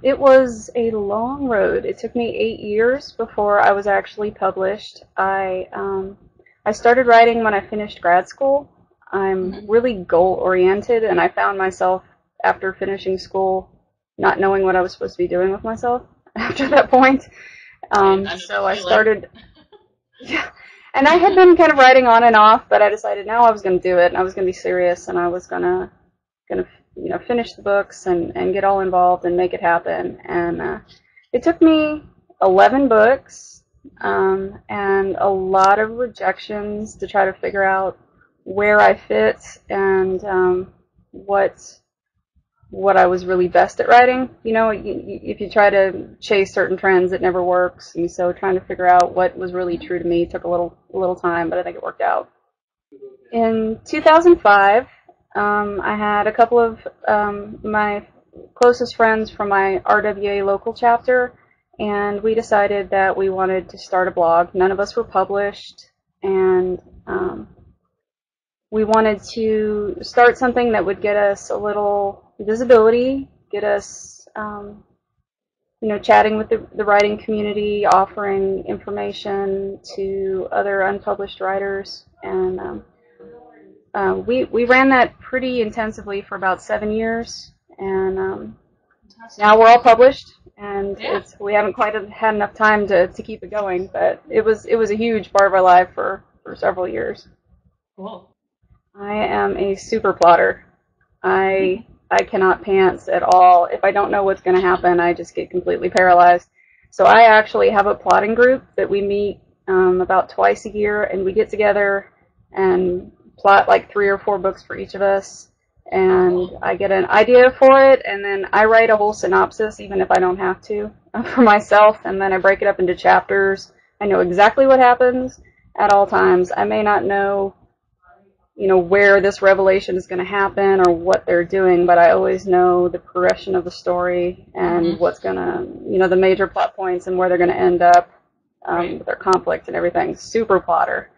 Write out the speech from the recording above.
It was a long road. It took me 8 years before I was actually published. I started writing when I finished grad school. I'm really goal-oriented, and I found myself, after finishing school, not knowing what I was supposed to be doing with myself after that point. So I started, yeah, and I had been kind of writing on and off, but I decided now I was going to do it, and I was going to be serious, and I was gonna finish the books and get all involved and make it happen. And it took me 11 books and a lot of rejections to try to figure out where I fit and what I was really best at writing. If you try to chase certain trends, it never works. And so trying to figure out what was really true to me took a little time, but I think it worked out. In 2005, I had a couple of my closest friends from my RWA local chapter, and we decided that we wanted to start a blog. None of us were published, and we wanted to start something that would get us a little visibility, get us chatting with the writing community, offering information to other unpublished writers, and we ran that pretty intensively for about 7 years, and now we're all published, and we haven't quite had enough time to keep it going, but it was a huge part of our life for several years. Cool. I am a super plotter. I cannot pants at all. If I don't know what's going to happen, I just get completely paralyzed. So I actually have a plotting group that we meet about twice a year, and we get together and plot like 3 or 4 books for each of us, and I get an idea for it, and then I write a whole synopsis, even if I don't have to, for myself, and then I break it up into chapters. I know exactly what happens at all times. I may not know, where this revelation is going to happen or what they're doing, but I always know the progression of the story and what's going to, the major plot points and where they're going to end up with their conflict and everything. Super plotter.